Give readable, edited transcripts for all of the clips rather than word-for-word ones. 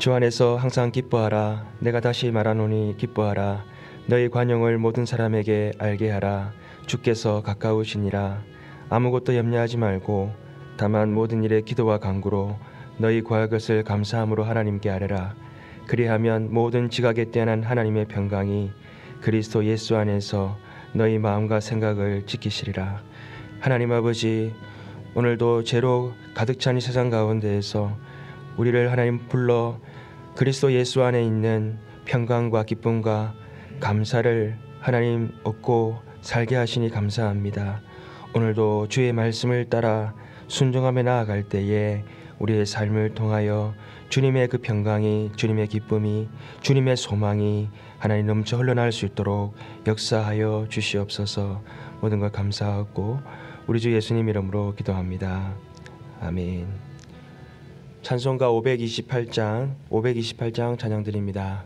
주 안에서 항상 기뻐하라. 내가 다시 말하노니 기뻐하라. 너희 관용을 모든 사람에게 알게 하라. 주께서 가까우시니라. 아무것도 염려하지 말고 다만 모든 일에 기도와 간구로 너희 구할 것을 감사함으로 하나님께 아뢰라. 그리하면 모든 지각에 뛰어난 하나님의 평강이 그리스도 예수 안에서 너희 마음과 생각을 지키시리라. 하나님 아버지, 오늘도 죄로 가득 찬 이 세상 가운데에서 우리를 하나님 불러 그리스도 예수 안에 있는 평강과 기쁨과 감사를 하나님 얻고 살게 하시니 감사합니다. 오늘도 주의 말씀을 따라 순종하며 나아갈 때에 우리의 삶을 통하여 주님의 그 평강이, 주님의 기쁨이, 주님의 소망이 하나님 넘쳐 흘러날 수 있도록 역사하여 주시옵소서. 모든 걸 감사하고 우리 주 예수님 이름으로 기도합니다. 아멘. 찬송가 528장 찬양 드립니다.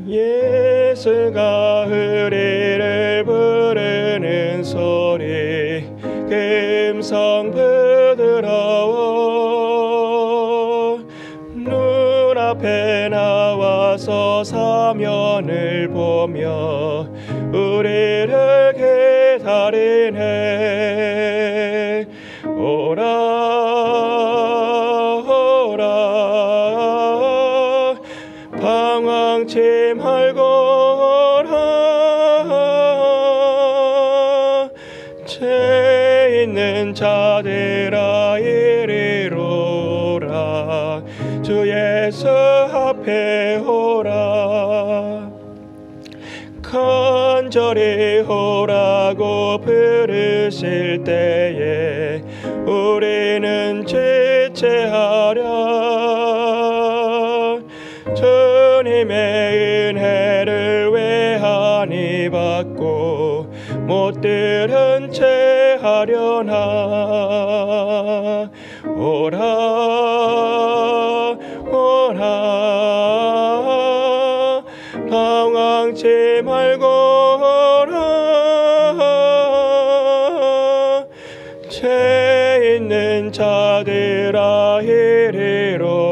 예수가 의리를 부르는 소리 금성 부드러워 눈앞에 나와서 사면을 보며 우리를 기다리네. 오라 방황치 말거라. 죄 있는 자들아 이리로라. 주 예수 앞에 오라. 간절히 오라고 부르실 때에 우리는 지체하랴. 주님의 은혜를 외하니 받고 못 들은 채 하려나. 오라 오라 방황치 말거라. 죄 있는 자들아 이리로라.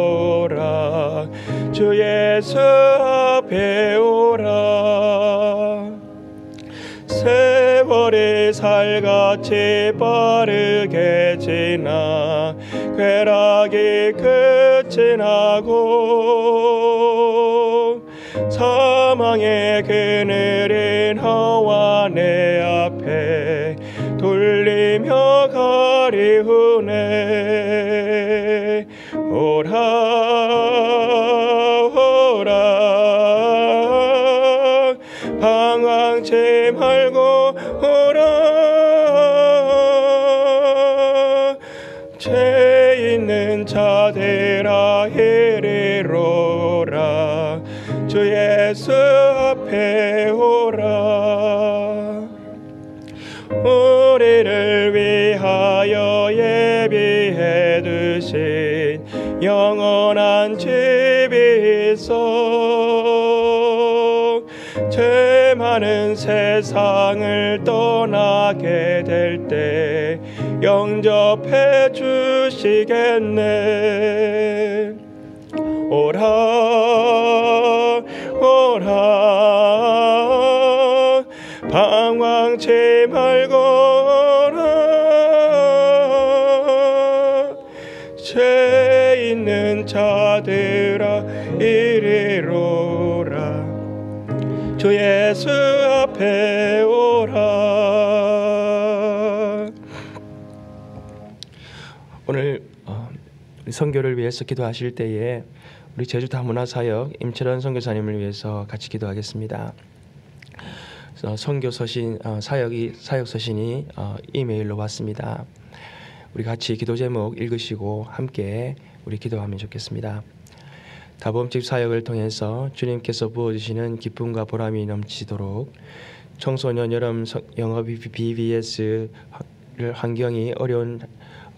주 예수 앞에 오라. 세월이 살같이 빠르게 지나 쾌락이 끝이 나고 사망의 그늘인 허와 내 앞에 돌리며 가리우네. 오라 오라 방황치 말고 오라. 죄 있는 자들아 이리로라. 주 예수 앞에 오라. 우리를 위하여 예비해 두신 영원한 집이 있어. 죄 많은 세상을 떠나게 될 때 영접해 주시겠네. 오라 오라 방황치 말거라. 죄 있는 자들아 이리로라. 주 예수 앞에 오라. 오늘 선교를 위해서 기도하실 때에 우리 제주 다문화사역 임철원 선교사님을 위해서 같이 기도하겠습니다. 선교 서신 사역 서신이 이메일로 왔습니다. 우리 같이 기도 제목 읽으시고 함께 우리 기도하면 좋겠습니다. 다범집 사역을 통해서 주님께서 부어주시는 기쁨과 보람이 넘치도록 청소년 여름 영어 BBS 환경이 어려운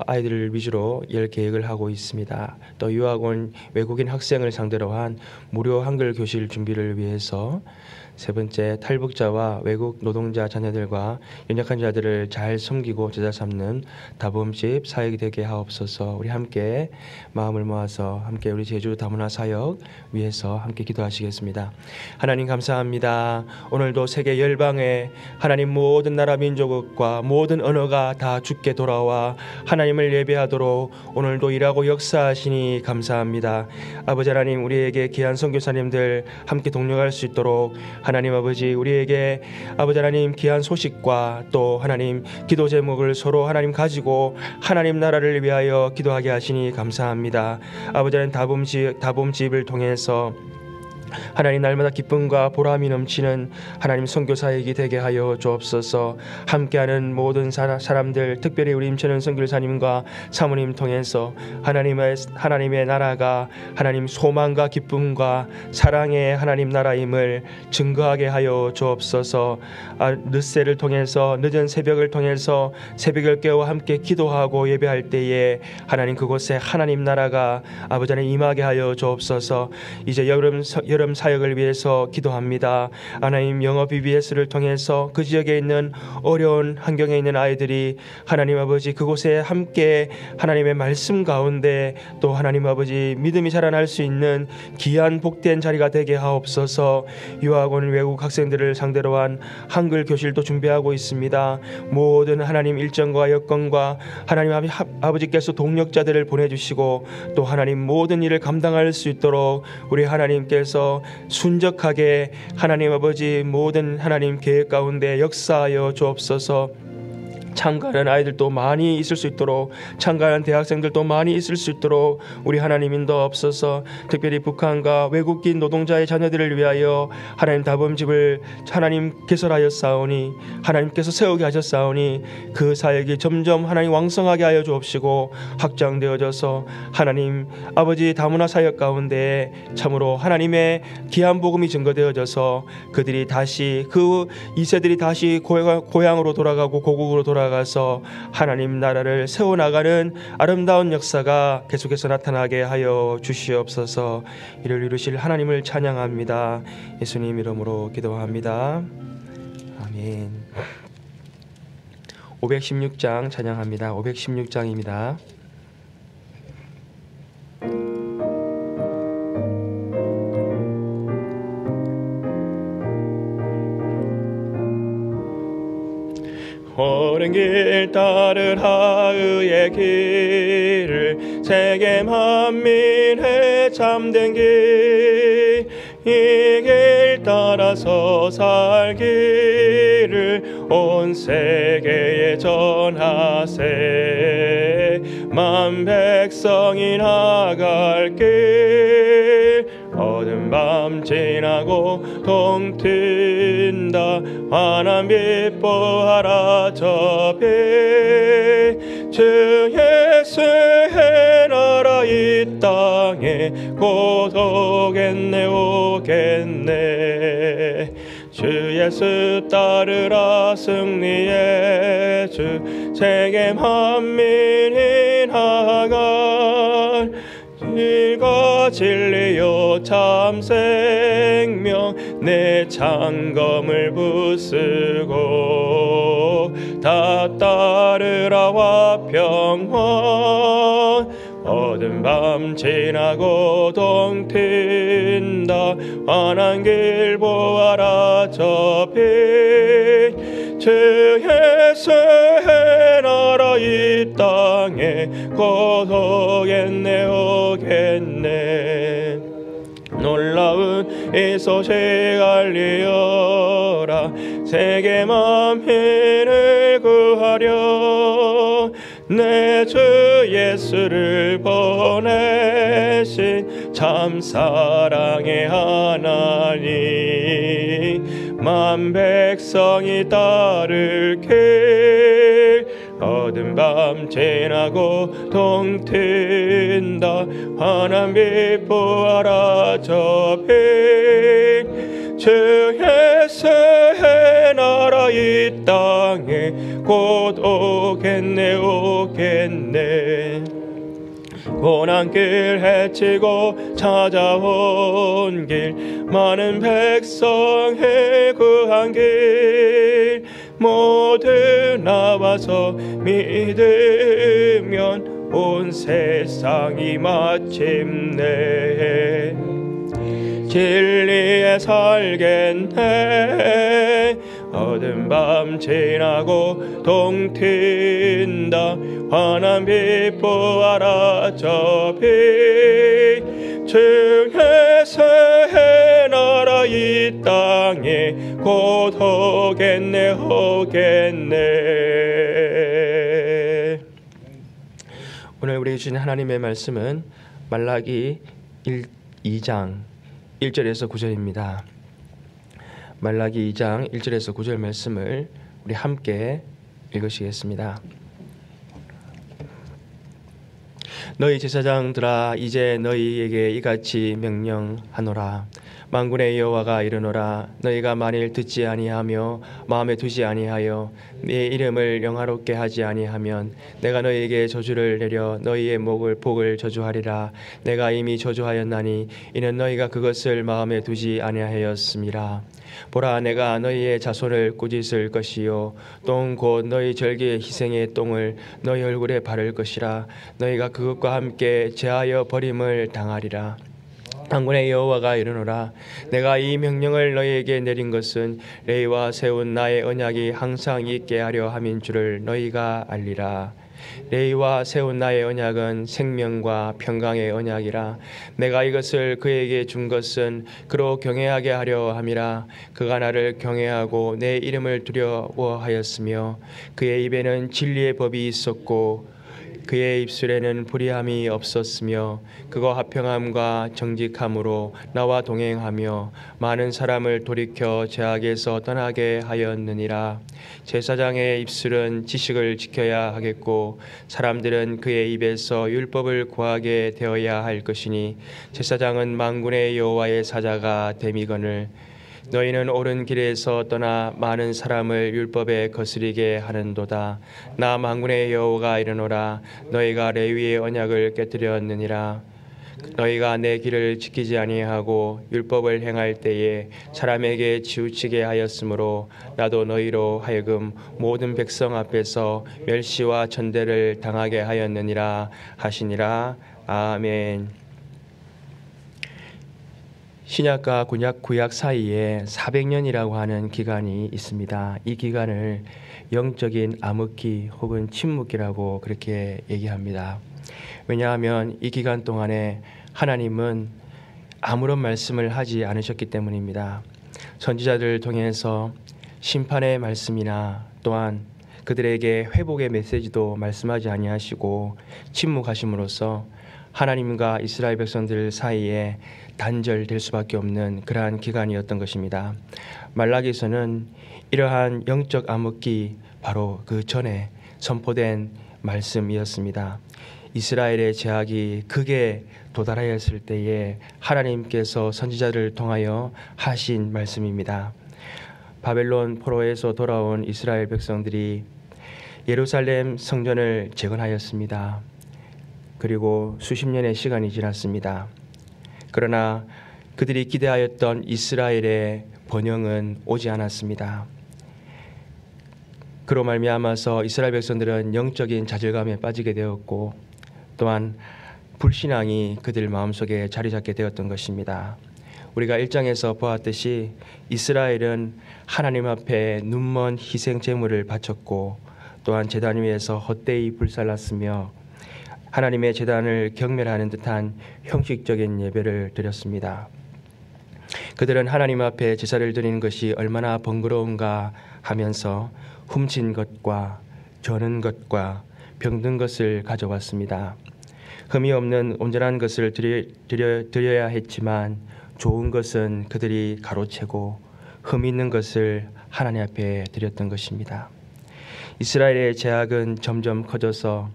아이들을 위주로 열 계획을 하고 있습니다. 또 유학원 외국인 학생을 상대로 한 무료 한글 교실 준비를 위해서 세 번째, 탈북자와 외국 노동자 자녀들과 연약한 자들을 잘 섬기고 제자 삼는 다봄집 사역이 되게 하옵소서. 우리 함께 마음을 모아서 함께 우리 제주 다문화 사역 위해서 함께 기도하시겠습니다. 하나님 감사합니다. 오늘도 세계 열방에 하나님 모든 나라 민족과 모든 언어가 다 주께 돌아와 하나님을 예배하도록 오늘도 일하고 역사하시니 감사합니다. 아버지 하나님, 우리에게 귀한 선교사님들 함께 동력할 수 있도록 하나님 아버지, 우리에게 아버지 하나님 귀한 소식과 또 하나님 기도 제목을 서로 하나님 가지고 하나님 나라를 위하여 기도하게 하시니 감사합니다. 아버지 하나님, 다봄집을 통해서 하나님 날마다 기쁨과 보람이 넘치는 하나님 선교사역이 되게 하여 주옵소서. 함께하는 모든 사람들, 특별히 우리 임천은 선교사님과 사모님 통해서 하나님의 나라가 하나님 소망과 기쁨과 사랑의 하나님 나라임을 증거하게 하여 주옵소서. 늦새를 통해서, 늦은 새벽을 통해서 새벽을 깨워 함께 기도하고 예배할 때에 하나님 그곳에 하나님 나라가 아버지 하나님 임하게 하여 주옵소서. 이제 여름 사역을 위해서 기도합니다. 하나님 영어 BBS를 통해서 그 지역에 있는 어려운 환경에 있는 아이들이 하나님 아버지 그곳에 함께 하나님의 말씀 가운데 또 하나님 아버지 믿음이 자라날 수 있는 귀한 복된 자리가 되게 하옵소서. 유학원 외국 학생들을 상대로 한 한글 교실도 준비하고 있습니다. 모든 하나님 일정과 여건과 하나님 아버지께서 동력자들을 보내주시고 또 하나님 모든 일을 감당할 수 있도록 우리 하나님께서 순적하게 하나님 아버지 모든 하나님 계획 가운데 역사하여 주옵소서. 참가하는 아이들도 많이 있을 수 있도록, 참가하는 대학생들도 많이 있을 수 있도록 우리 하나님 인도하옵소서. 특별히 북한과 외국인 노동자의 자녀들을 위하여 하나님 다봄집을 하나님 개설하였사오니 하나님께서 세우게 하셨사오니 그 사역이 점점 하나님 왕성하게 하여 주옵시고 확장되어져서 하나님 아버지 다문화 사역 가운데 참으로 하나님의 귀한 복음이 증거되어져서 그들이 다시 그 2세들이 다시 고향으로 돌아가고 고국으로 돌아가서 하나님 나라를 세워나가는 아름다운 역사가 계속해서 나타나게 하여 주시옵소서. 이를 이루실 하나님을 찬양합니다. 예수님 이름으로 기도합니다. 아멘. 516장 찬양합니다. 516장입니다. 오랜 길 따르라 의의 길을 세계 만민의 참된 길, 이 길 따라서 살기를 온 세계에 전하세. 만 백성이 나갈 길, 어두운 밤 지나고 동 튄다. 환한 빛 보아라 저 빛, 주 예수의 나라 이 땅에 곧 오겠네 오겠네. 주 예수 따르라 승리의 주, 세계 만민이 나갈 길과 진리요 참 생명, 내 창검을 부수고 다 따르라 화평원. 어두운 밤 지나고 동 튄다. 환한 길 보아라 저 빛, 주 예수의 나라 이 땅에 곧 오겠네 오겠네. 놀라운 이 소식 알리어라. 세계 만민을 구하려 내 주 예수를 보내신 참 사랑의 하나님, 만 백성이 따를 길, 어두운 밤 지나고 동 튄다. 환한 빛 보아라 저 빛, 주 예수의 나라 이 땅에 곧 곧 오겠네 고난길 헤치고 찾아온 길 많은 백성의 구한 길 모두 나와서 믿으면 온 세상이 마침내 진리에 살겠네 어두운 밤 지나고 동 튄다 환한 빛 보아라 저 빛 주의 새 나라 이 땅에 곧 오겠네 오늘 우리 주신 하나님의 말씀은 말라기 2장 1절에서 9절입니다. 말라기 2장 1절에서 9절 말씀을 우리 함께 읽으시겠습니다. 너희 제사장들아 이제 너희에게 이같이 명령하노라. 만군의 여호와가 이르노라. 너희가 만일 듣지 아니하며 마음에 두지 아니하여 네 이름을 영화롭게 하지 아니하면 내가 너희에게 저주를 내려 너희의 복을 저주하리라. 내가 이미 저주하였나니 이는 너희가 그것을 마음에 두지 아니하였음이라. 보라 내가 너희의 자손을 꾸짖을 것이요 똥 곧 너희 절기의 희생의 똥을 너희 얼굴에 바를 것이라. 너희가 그것과 함께 제하여 버림을 당하리라. 만군의 여호와가 이르노라. 내가 이 명령을 너희에게 내린 것은 레위와 세운 나의 언약이 항상 있게 하려 함인 줄을 너희가 알리라. 레위와 세운 나의 언약은 생명과 평강의 언약이라. 내가 이것을 그에게 준 것은 그로 경외하게 하려 함이라. 그가 나를 경외하고 내 이름을 두려워하였으며 그의 입에는 진리의 법이 있었고 그의 입술에는 불의함이 없었으며 그가 화평함과 정직함으로 나와 동행하며 많은 사람을 돌이켜 죄악에서 떠나게 하였느니라. 제사장의 입술은 지식을 지켜야 하겠고 사람들은 그의 입에서 율법을 구하게 되어야 할 것이니 제사장은 만군의 여호와의 사자가 됨이거늘 너희는 옳은 길에서 떠나 많은 사람을 율법에 거스리게 하는도다. 나 만군의 여호와가 이르노라. 너희가 레위의 언약을 깨뜨렸느니라. 너희가 내 길을 지키지 아니하고 율법을 행할 때에 사람에게 치우치게 하였으므로 나도 너희로 하여금 모든 백성 앞에서 멸시와 천대를 당하게 하였느니라 하시니라. 아멘. 신약과 구약 사이에 400년이라고 하는 기간이 있습니다. 이 기간을 영적인 암흑기 혹은 침묵기라고 그렇게 얘기합니다. 왜냐하면 이 기간 동안에 하나님은 아무런 말씀을 하지 않으셨기 때문입니다. 선지자들을 통해서 심판의 말씀이나 또한 그들에게 회복의 메시지도 말씀하지 아니하시고 침묵하심으로써 하나님과 이스라엘 백성들 사이에 단절될 수밖에 없는 그러한 기간이었던 것입니다. 말라기서는 이러한 영적 암흑기 바로 그 전에 선포된 말씀이었습니다. 이스라엘의 죄악이 극에 도달하였을 때에 하나님께서 선지자를 통하여 하신 말씀입니다. 바벨론 포로에서 돌아온 이스라엘 백성들이 예루살렘 성전을 재건하였습니다. 그리고 수십 년의 시간이 지났습니다. 그러나 그들이 기대하였던 이스라엘의 번영은 오지 않았습니다. 그로 말미암아서 이스라엘 백성들은 영적인 좌절감에 빠지게 되었고 또한 불신앙이 그들 마음속에 자리 잡게 되었던 것입니다. 우리가 1장에서 보았듯이 이스라엘은 하나님 앞에 눈먼 희생 제물을 바쳤고 또한 제단 위에서 헛되이 불살랐으며 하나님의 제단을 경멸하는 듯한 형식적인 예배를 드렸습니다. 그들은 하나님 앞에 제사를 드리는 것이 얼마나 번거로운가 하면서 훔친 것과 저는 것과 병든 것을 가져왔습니다. 흠이 없는 온전한 것을 드려야 했지만 좋은 것은 그들이 가로채고 흠 있는 것을 하나님 앞에 드렸던 것입니다. 이스라엘의 죄악은 점점 커져서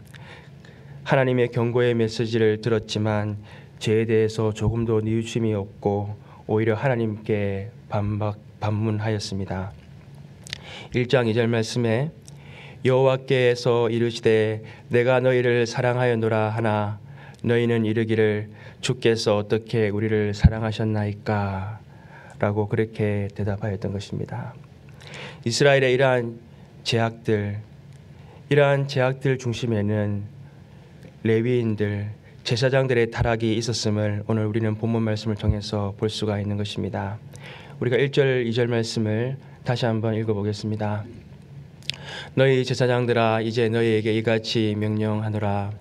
하나님의 경고의 메시지를 들었지만 죄에 대해서 조금도 뉘우침이 없고 오히려 하나님께 반문하였습니다. 1장 2절 말씀에 여호와께서 이르시되 내가 너희를 사랑하였노라 하나 너희는 이르기를 주께서 어떻게 우리를 사랑하셨나이까 라고 그렇게 대답하였던 것입니다. 이스라엘의 이러한 제약들 중심에는 레위인들, 제사장들의 타락이 있었음을 오늘 우리는 본문 말씀을 통해서 볼 수가 있는 것입니다. 우리가 1절, 2절 말씀을 다시 한번 읽어보겠습니다. 너희 제사장들아 이제 너희에게 이같이 명령하노라.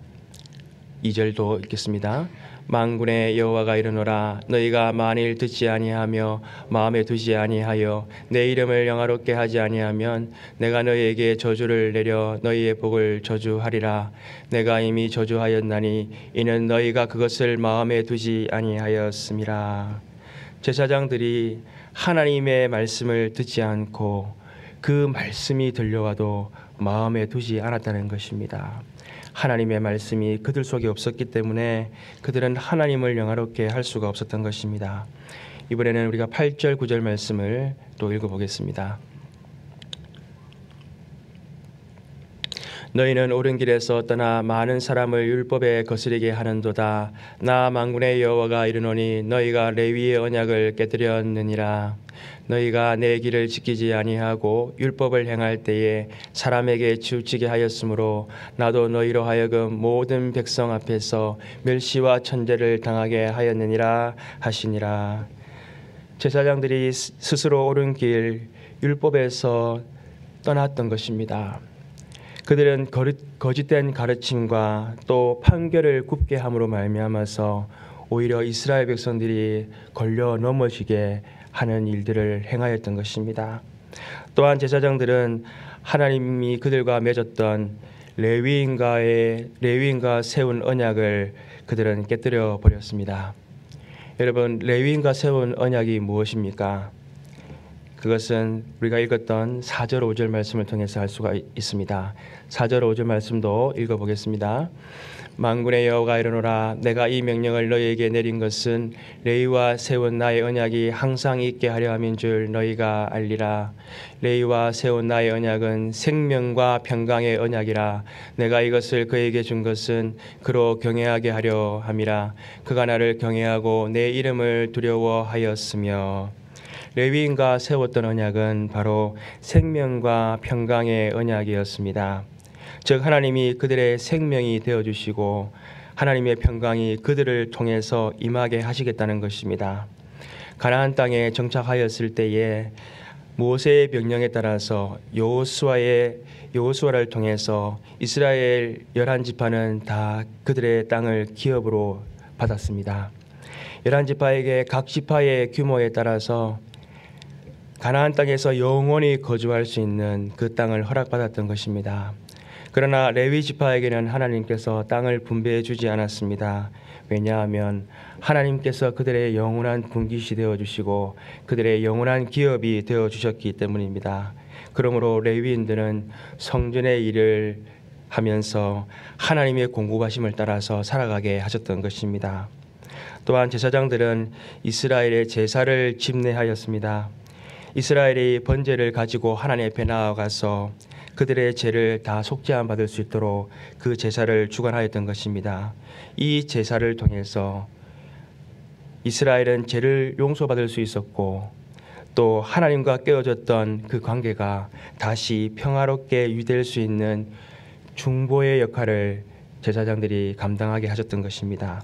2절도 읽겠습니다. 만군의 여호와가 이르노라 너희가 만일 듣지 아니하며 마음에 두지 아니하여 내 이름을 영화롭게 하지 아니하면 내가 너희에게 저주를 내려 너희의 복을 저주하리라. 내가 이미 저주하였나니 이는 너희가 그것을 마음에 두지 아니하였음이라. 제사장들이 하나님의 말씀을 듣지 않고 그 말씀이 들려와도 마음에 두지 않았다는 것입니다. 하나님의 말씀이 그들 속에 없었기 때문에 그들은 하나님을 영화롭게 할 수가 없었던 것입니다. 이번에는 우리가 8절, 9절 말씀을 또 읽어보겠습니다. 너희는 옳은 길에서 떠나 많은 사람을 율법에 거스리게 하는도다. 나 만군의 여호와가 이르노니 너희가 레위의 언약을 깨뜨렸느니라. 너희가 내 길을 지키지 아니하고 율법을 행할 때에 사람에게 치우치게 하였으므로 나도 너희로 하여금 모든 백성 앞에서 멸시와 천대를 당하게 하였느니라 하시니라. 제사장들이 스스로 옳은 길 율법에서 떠났던 것입니다. 그들은 거짓된 가르침과 또 판결을 굽게 함으로 말미암아서 오히려 이스라엘 백성들이 걸려 넘어지게 하는 일들을 행하였던 것입니다. 또한 제사장들은 하나님이 그들과 맺었던 레위인과 세운 언약을 그들은 깨뜨려 버렸습니다. 여러분, 레위인과 세운 언약이 무엇입니까? 그것은 우리가 읽었던 4절 5절 말씀을 통해서 알 수가 있습니다. 4절 5절 말씀도 읽어보겠습니다. 만군의 여호와가 이르노라 내가 이 명령을 너희에게 내린 것은 레위와 세운 나의 언약이 항상 있게 하려 함인 줄 너희가 알리라. 레위와 세운 나의 언약은 생명과 평강의 언약이라. 내가 이것을 그에게 준 것은 그로 경외하게 하려 함이라. 그가 나를 경외하고 내 이름을 두려워하였으며. 레위인과 세웠던 언약은 바로 생명과 평강의 언약이었습니다. 즉 하나님이 그들의 생명이 되어주시고 하나님의 평강이 그들을 통해서 임하게 하시겠다는 것입니다. 가나안 땅에 정착하였을 때에 모세의 명령에 따라서 여호수아를 통해서 이스라엘 11지파는 다 그들의 땅을 기업으로 받았습니다. 11지파에게 각 지파의 규모에 따라서 가나안 땅에서 영원히 거주할 수 있는 그 땅을 허락받았던 것입니다. 그러나 레위 지파에게는 하나님께서 땅을 분배해 주지 않았습니다. 왜냐하면 하나님께서 그들의 영원한 분깃이 되어주시고 그들의 영원한 기업이 되어주셨기 때문입니다. 그러므로 레위인들은 성전의 일을 하면서 하나님의 공급하심을 따라서 살아가게 하셨던 것입니다. 또한 제사장들은 이스라엘의 제사를 집례하였습니다. 이스라엘이 번제를 가지고 하나님 앞에 나아가서 그들의 죄를 다 속죄함 받을 수 있도록 그 제사를 주관하였던 것입니다. 이 제사를 통해서 이스라엘은 죄를 용서받을 수 있었고 또 하나님과 깨어졌던 그 관계가 다시 평화롭게 유지될 수 있는 중보의 역할을 제사장들이 감당하게 하셨던 것입니다.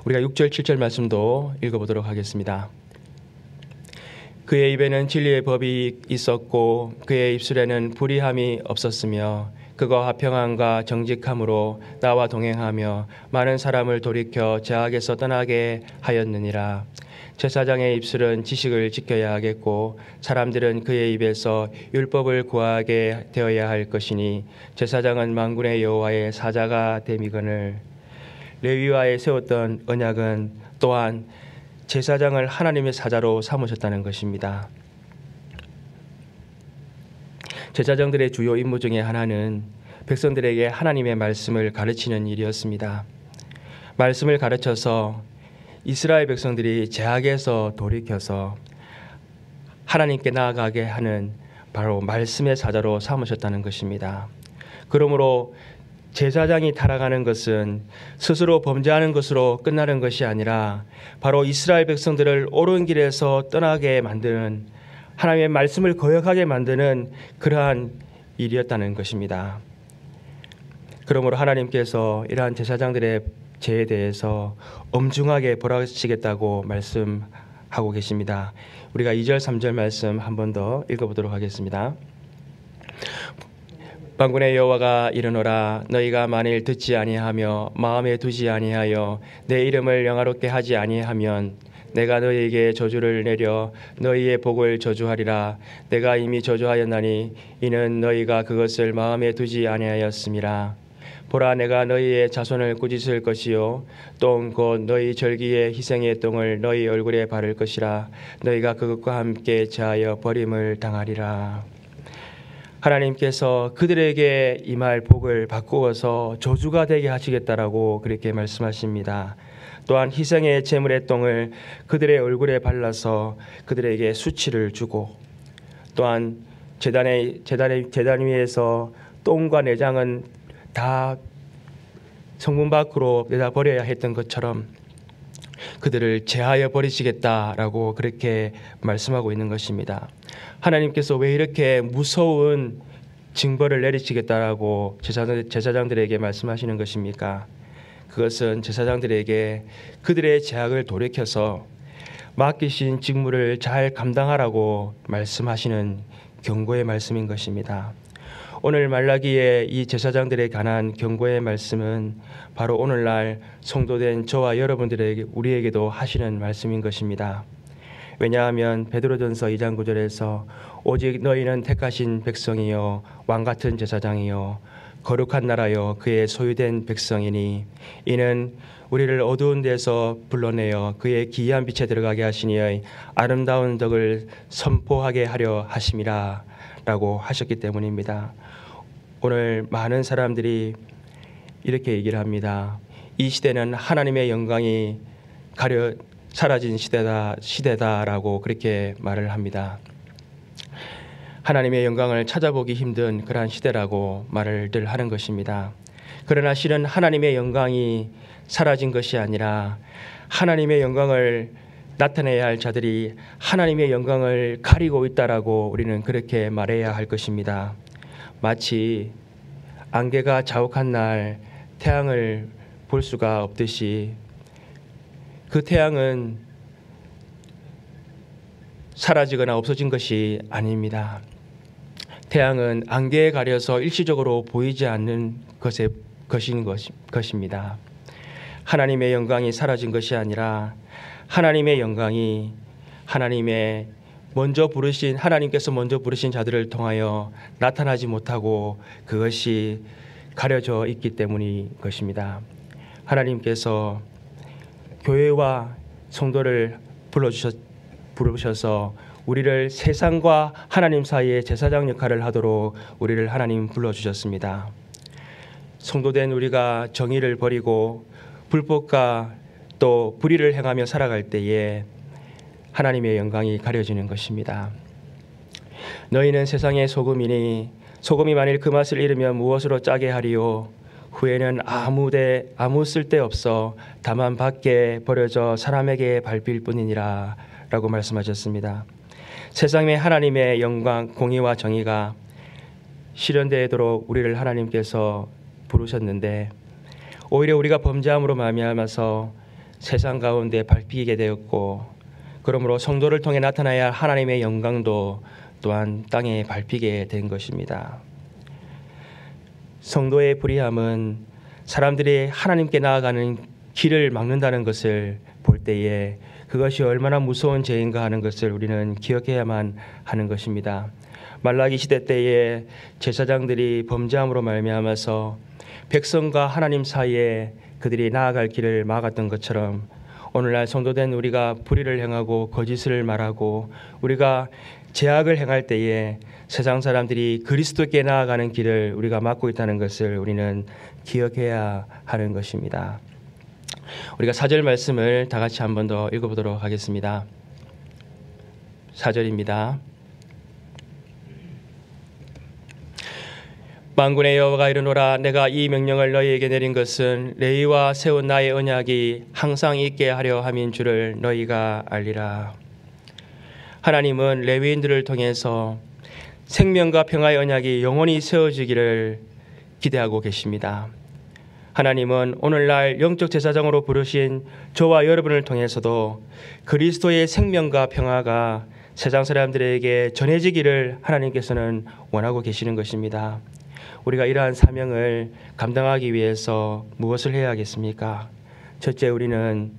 우리가 6절 7절 말씀도 읽어보도록 하겠습니다. 그의 입에는 진리의 법이 있었고 그의 입술에는 불의함이 없었으며 그가 화평함과 정직함으로 나와 동행하며 많은 사람을 돌이켜 죄악에서 떠나게 하였느니라. 제사장의 입술은 지식을 지켜야 하겠고 사람들은 그의 입에서 율법을 구하게 되어야 할 것이니 제사장은 만군의 여호와의 사자가 됨이거늘. 레위와의 세웠던 언약은 또한 제사장을 하나님의 사자로 삼으셨다는 것입니다. 제사장들의 주요 임무 중에 하나는 백성들에게 하나님의 말씀을 가르치는 일이었습니다. 말씀을 가르쳐서 이스라엘 백성들이 죄악에서 돌이켜서 하나님께 나아가게 하는 바로 말씀의 사자로 삼으셨다는 것입니다. 그러므로 제사장이 타락하는 것은 스스로 범죄하는 것으로 끝나는 것이 아니라 바로 이스라엘 백성들을 옳은 길에서 떠나게 만드는, 하나님의 말씀을 거역하게 만드는 그러한 일이었다는 것입니다. 그러므로 하나님께서 이러한 제사장들의 죄에 대해서 엄중하게 벌하시겠다고 말씀하고 계십니다. 우리가 2절 3절 말씀 한 번 더 읽어보도록 하겠습니다. 만군의 여호와가 이르노라, 너희가 만일 듣지 아니하며 마음에 두지 아니하여 내 이름을 영화롭게 하지 아니하면 내가 너희에게 저주를 내려 너희의 복을 저주하리라. 내가 이미 저주하였나니 이는 너희가 그것을 마음에 두지 아니하였음이라. 보라, 내가 너희의 자손을 꾸짖을 것이요 똥 곧 너희 절기의 희생의 똥을 너희 얼굴에 바를 것이라. 너희가 그것과 함께 제하여 버림을 당하리라. 하나님께서 그들에게 임할 복을 바꾸어서 저주가 되게 하시겠다라고 그렇게 말씀하십니다. 또한 희생의 제물의 똥을 그들의 얼굴에 발라서 그들에게 수치를 주고, 또한 제단 위에서 똥과 내장은 다 성문 밖으로 내다 버려야 했던 것처럼 그들을 제하여 버리시겠다라고 그렇게 말씀하고 있는 것입니다. 하나님께서 왜 이렇게 무서운 징벌을 내리시겠다라고 제사장들에게 말씀하시는 것입니까? 그것은 제사장들에게 그들의 죄악을 돌이켜서 맡기신 직무를 잘 감당하라고 말씀하시는 경고의 말씀인 것입니다. 오늘 말라기의 이 제사장들에 관한 경고의 말씀은 바로 오늘날 성도된 저와 여러분들에게, 우리에게도 하시는 말씀인 것입니다. 왜냐하면 베드로전서 2장 9절에서 오직 너희는 택하신 백성이요 왕같은 제사장이요 거룩한 나라요 그의 소유된 백성이니 이는 우리를 어두운 데서 불러내어 그의 기이한 빛에 들어가게 하시니 아름다운 덕을 선포하게 하려 하심이라 라고 하셨기 때문입니다. 오늘 많은 사람들이 이렇게 얘기를 합니다. 이 시대는 하나님의 영광이 사라진 시대다라고 그렇게 말을 합니다. 하나님의 영광을 찾아보기 힘든 그러한 시대라고 말을 늘 하는 것입니다. 그러나 실은 하나님의 영광이 사라진 것이 아니라 하나님의 영광을 나타내야 할 자들이 하나님의 영광을 가리고 있다라고 우리는 그렇게 말해야 할 것입니다. 마치 안개가 자욱한 날 태양을 볼 수가 없듯이 그 태양은 사라지거나 없어진 것이 아닙니다. 태양은 안개에 가려서 일시적으로 보이지 않는 것입니다. 하나님의 영광이 사라진 것이 아니라 하나님의 영광이 하나님께서 먼저 부르신 자들을 통하여 나타나지 못하고 그것이 가려져 있기 때문인 것입니다. 하나님께서 교회와 성도를 부르셔서 우리를 세상과 하나님 사이에 제사장 역할을 하도록 우리를 하나님 불러주셨습니다. 성도된 우리가 정의를 버리고 불법과 또 불의를 행하며 살아갈 때에 하나님의 영광이 가려지는 것입니다. 너희는 세상의 소금이니 소금이 만일 그 맛을 잃으면 무엇으로 짜게 하리요? 후에는 아무 쓸데없어 다만 밖에 버려져 사람에게 밟힐 뿐이니라 라고 말씀하셨습니다. 세상에 하나님의 영광, 공의와 정의가 실현되도록 우리를 하나님께서 부르셨는데 오히려 우리가 범죄함으로 말미암아서 세상 가운데 밟히게 되었고, 그러므로 성도를 통해 나타나야 할 하나님의 영광도 또한 땅에 밟히게 된 것입니다. 성도의 불의함은 사람들이 하나님께 나아가는 길을 막는다는 것을 볼 때에 그것이 얼마나 무서운 죄인가 하는 것을 우리는 기억해야만 하는 것입니다. 말라기 시대 때에 제사장들이 범죄함으로 말미암아서 백성과 하나님 사이에 그들이 나아갈 길을 막았던 것처럼 오늘날 성도된 우리가 불의를 행하고 거짓을 말하고 우리가 죄악을 행할 때에 세상 사람들이 그리스도께 나아가는 길을 우리가 막고 있다는 것을 우리는 기억해야 하는 것입니다. 우리가 4절 말씀을 다 같이 한 번 더 읽어보도록 하겠습니다. 4절입니다. 만군의 여호와가 이르노라 내가 이 명령을 너희에게 내린 것은 레위와 세운 나의 언약이 항상 있게 하려 함인 줄을 너희가 알리라. 하나님은 레위인들을 통해서 생명과 평화의 언약이 영원히 세워지기를 기대하고 계십니다. 하나님은 오늘날 영적 제사장으로 부르신 저와 여러분을 통해서도 그리스도의 생명과 평화가 세상 사람들에게 전해지기를 하나님께서는 원하고 계시는 것입니다. 우리가 이러한 사명을 감당하기 위해서 무엇을 해야 하겠습니까? 첫째, 우리는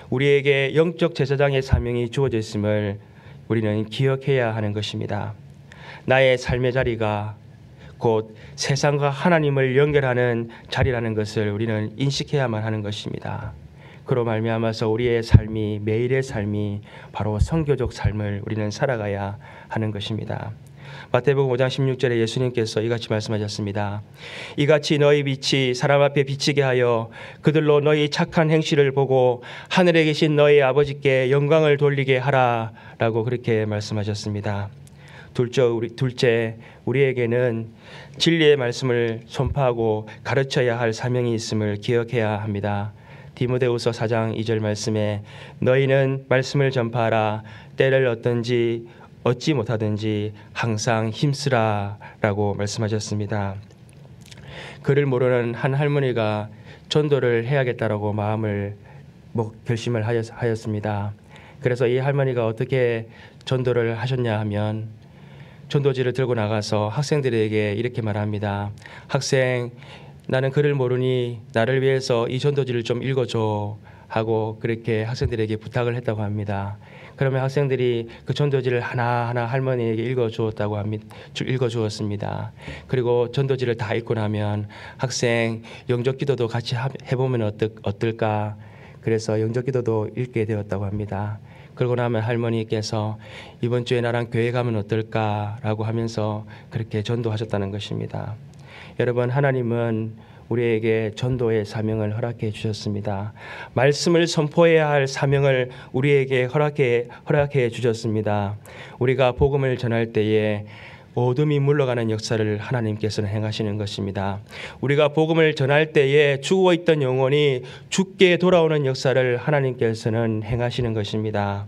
우리에게 영적 제사장의 사명이 주어져 있음을 우리는 기억해야 하는 것입니다. 나의 삶의 자리가 곧 세상과 하나님을 연결하는 자리라는 것을 우리는 인식해야만 하는 것입니다. 그로 말미암아서 우리의 삶이, 매일의 삶이 바로 선교적 삶을 우리는 살아가야 하는 것입니다. 마태복음 5장 16절에 예수님께서 이같이 말씀하셨습니다. 이같이 너희 빛이 사람 앞에 비치게 하여 그들로 너희 착한 행실을 보고 하늘에 계신 너희 아버지께 영광을 돌리게 하라 라고 그렇게 말씀하셨습니다. 둘째, 우리에게는 진리의 말씀을 선포하고 가르쳐야 할 사명이 있음을 기억해야 합니다. 디모데후서 4장 2절 말씀에 너희는 말씀을 전파하라. 때를 얻지 못하든지 항상 힘쓰라 라고 말씀하셨습니다. 그를 모르는 한 할머니가 전도를 해야겠다라고 결심을 하였습니다. 그래서 이 할머니가 어떻게 전도를 하셨냐 하면 전도지를 들고 나가서 학생들에게 이렇게 말합니다. 학생, 나는 글을 모르니 나를 위해서 이 전도지를 좀 읽어줘 하고 그렇게 학생들에게 부탁을 했다고 합니다. 그러면 학생들이 그 전도지를 하나하나 할머니에게 읽어주었습니다. 그리고 전도지를 다 읽고 나면 학생, 영적 기도도 같이 해보면 어떨까? 그래서 영적 기도도 읽게 되었다고 합니다. 그러고 나면 할머니께서 이번 주에 나랑 교회 가면 어떨까라고 하면서 그렇게 전도하셨다는 것입니다. 여러분, 하나님은 우리에게 전도의 사명을 허락해 주셨습니다. 말씀을 선포해야 할 사명을 우리에게 허락해 주셨습니다. 우리가 복음을 전할 때에 어둠이 물러가는 역사를 하나님께서는 행하시는 것입니다. 우리가 복음을 전할 때에 죽어있던 영혼이 죽게 돌아오는 역사를 하나님께서는 행하시는 것입니다.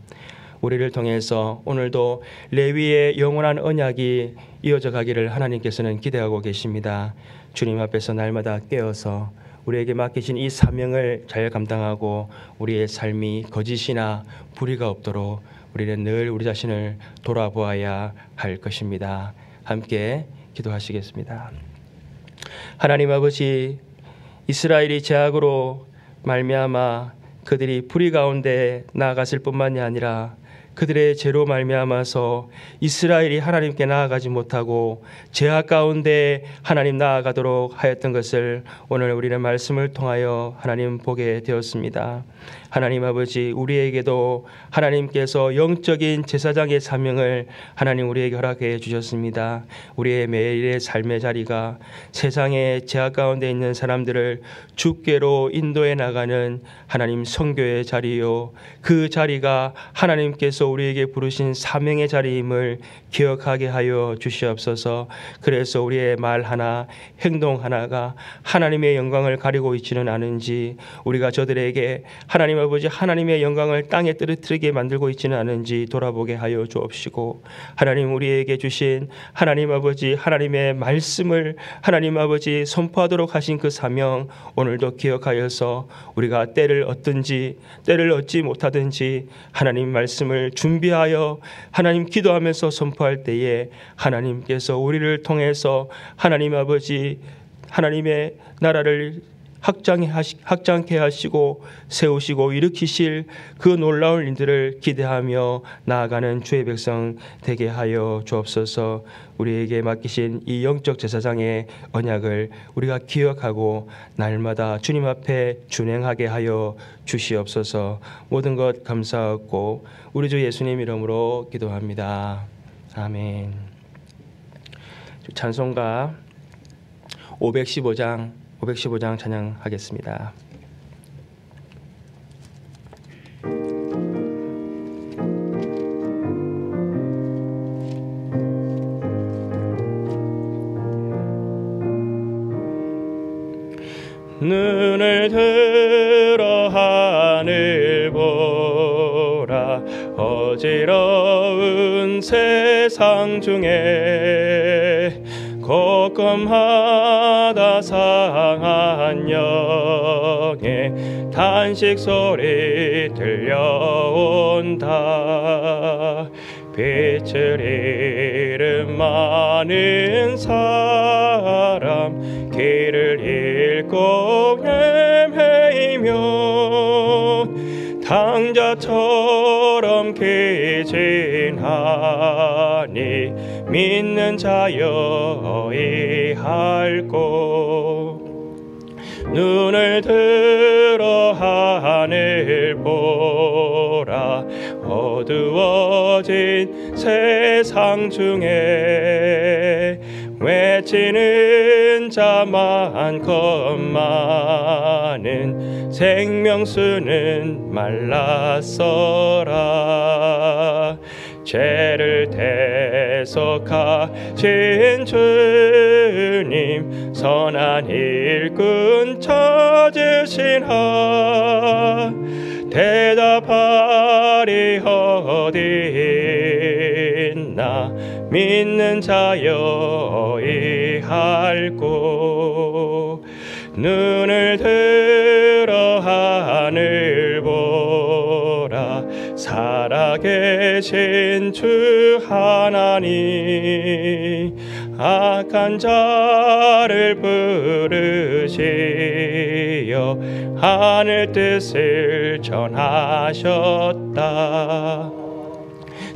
우리를 통해서 오늘도 레위의 영원한 언약이 이어져 가기를 하나님께서는 기대하고 계십니다. 주님 앞에서 날마다 깨어서 우리에게 맡기신 이 사명을 잘 감당하고 우리의 삶이 거짓이나 불의가 없도록 우리는 늘 우리 자신을 돌아보아야 할 것입니다. 함께 기도하시겠습니다. 하나님 아버지, 이스라엘이 죄악으로 말미암아 그들이 불의 가운데 나아갔을 뿐만이 아니라 그들의 죄로 말미암아서 이스라엘이 하나님께 나아가지 못하고 죄악 가운데 하나님 나아가도록 하였던 것을 오늘 우리는 말씀을 통하여 하나님 보게 되었습니다. 하나님 아버지, 우리에게도 하나님께서 영적인 제사장의 사명을 하나님 우리에게 허락해 주셨습니다. 우리의 매일의 삶의 자리가 세상의 죄악 가운데 있는 사람들을 주께로 인도해 나가는 하나님 선교의 자리요, 그 자리가 하나님께서 우리에게 부르신 사명의 자리임을 기억하게 하여 주시옵소서. 그래서 우리의 말 하나, 행동 하나가 하나님의 영광을 가리고 있지는 않은지, 우리가 저들에게 하나님 아버지 하나님의 영광을 땅에 떨어뜨리게 만들고 있지는 않은지 돌아보게 하여 주옵시고, 하나님 우리에게 주신 하나님 아버지 하나님의 말씀을 하나님 아버지 선포하도록 하신 그 사명 오늘도 기억하여서 우리가 때를 얻든지 때를 얻지 못하든지 하나님 말씀을 준비하여 하나님 기도하면서 선포할 때에 하나님께서 우리를 통해서 하나님 아버지 하나님의 나라를 확장케 하시고 세우시고 일으키실 그 놀라운 일들을 기대하며 나아가는 주의 백성 되게 하여 주옵소서. 우리에게 맡기신 이 영적 제사장의 언약을 우리가 기억하고 날마다 주님 앞에 준행하게 하여 주시옵소서. 모든 것 감사하고 우리 주 예수님 이름으로 기도합니다. 아멘. 찬송가 515장 찬양하겠습니다. 하늘 보라. 어지러운 세상 중에 곳곳마다 상한 영의 탄식 소리 들려온다. 빛을 잃은 많은 사람 길을 잃고 헤매이며 당자처럼 기진하니 믿는 자여이 할고. 눈을 들어 하늘 보라. 어두워진 세상 중에 외치는 자 많건만은 생명수는 말랐어라. 죄를 대속하신 주님 선한 일꾼 찾으시나. 대답하리 어디 있나. 믿는 자여이 할고. 눈을 들어 하늘 보라. 살아계신 주 하나님 악한 자를 부르시어 하늘 뜻을 전하셨다.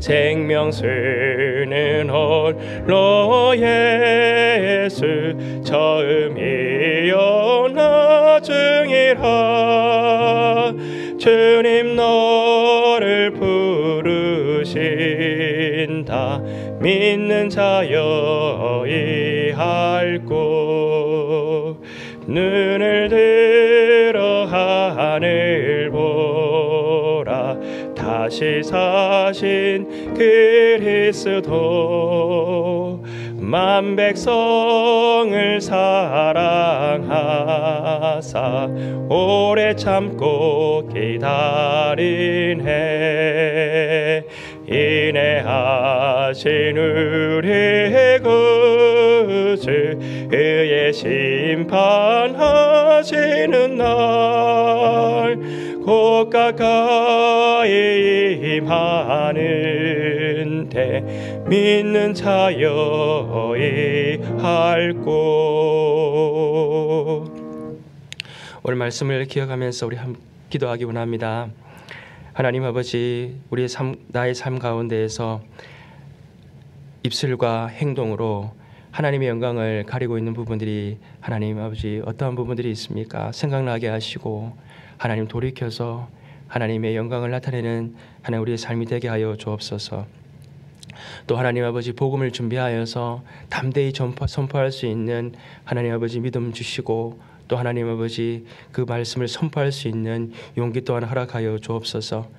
생명수는 홀로 예수 처음이요 나중이라. 주님 너를 부르신다. 믿는 자여이 할고. 눈을 들어 하늘 보라. 다시 사신 그리스도 만 백성을 사랑하사 오래 참고 기다리네. 인내하신 우리의 구주 의의 심판하시는 날 곧 가까이 임하는데 믿는 자여이 할고. 오늘 말씀을 기억하면서 우리 함께 기도하기 원합니다. 하나님 아버지, 우리의 나의 삶 가운데에서 입술과 행동으로 하나님의 영광을 가리고 있는 부분들이 하나님 아버지 어떠한 부분들이 있습니까? 생각나게 하시고 하나님 돌이켜서 하나님의 영광을 나타내는 하나님 우리의 삶이 되게 하여 주옵소서. 또 하나님 아버지 복음을 준비하여서 담대히 선포할 수 있는 하나님 아버지 믿음 주시고 또 하나님 아버지 그 말씀을 선포할 수 있는 용기 또한 허락하여 주옵소서.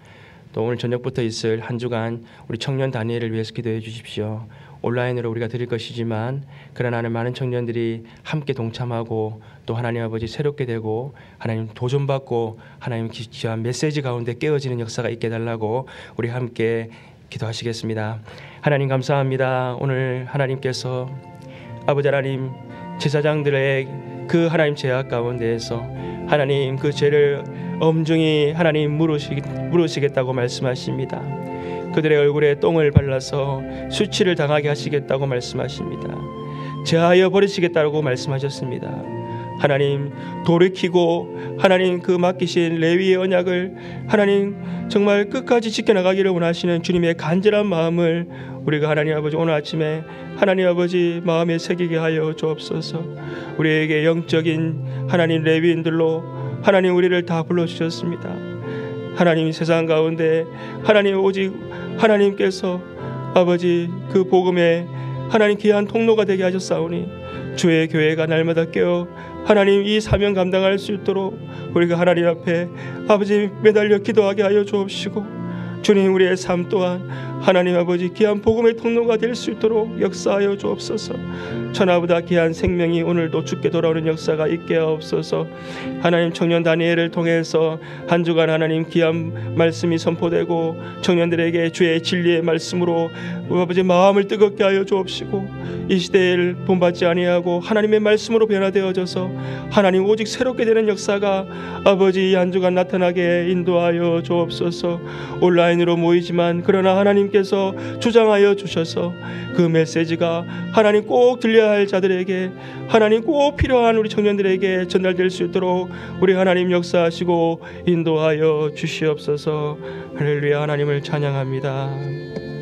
또 오늘 저녁부터 있을 한 주간 우리 청년 단위를 위해서 기도해 주십시오. 온라인으로 우리가 드릴 것이지만 그러나 많은 청년들이 함께 동참하고 또 하나님 아버지 새롭게 되고 하나님 도전받고 하나님 귀한 메시지 가운데 깨어지는 역사가 있게 해달라고 우리 함께 기도하시겠습니다. 하나님 감사합니다. 오늘 하나님께서 아버지 하나님 제사장들의 그 하나님 죄악 가운데에서 하나님 그 죄를 엄중히 하나님 물으시겠다고 말씀하십니다. 그들의 얼굴에 똥을 발라서 수치를 당하게 하시겠다고 말씀하십니다. 제하여 버리시겠다고 말씀하셨습니다. 하나님 돌이키고 하나님 그 맡기신 레위의 언약을 하나님 정말 끝까지 지켜나가기를 원하시는 주님의 간절한 마음을 우리가 하나님 아버지 오늘 아침에 하나님 아버지 마음에 새기게 하여 주옵소서. 우리에게 영적인 하나님 레위인들로 하나님 우리를 다 불러주셨습니다. 하나님 세상 가운데 하나님 오직 하나님께서 아버지 그 복음의 하나님 귀한 통로가 되게 하셨사오니 주의 교회가 날마다 깨어 하나님 이 사명 감당할 수 있도록 우리가 하나님 앞에 아버지 매달려 기도하게 하여 주옵시고 주님, 우리의 삶 또한 하나님 아버지 귀한 복음의 통로가 될 수 있도록 역사하여 주옵소서. 천하보다 귀한 생명이 오늘도 주께 돌아오는 역사가 있게 하옵소서. 하나님, 청년 다니엘을 통해서 한 주간 하나님 귀한 말씀이 선포되고 청년들에게 주의 진리의 말씀으로 아버지 마음을 뜨겁게 하여 주옵시고 이 시대를 본받지 아니하고 하나님의 말씀으로 변화되어져서 하나님 오직 새롭게 되는 역사가 아버지 이 한 주간 나타나게 인도하여 주옵소서. 온라인으로 모이지만 그러나 하나님께서 주장하여 주셔서 그 메시지가 하나님 꼭 들려야 할 자들에게, 하나님 꼭 필요한 우리 청년들에게 전달될 수 있도록 우리 하나님 역사하시고 인도하여 주시옵소서. 할렐루야. 하나님을 찬양합니다.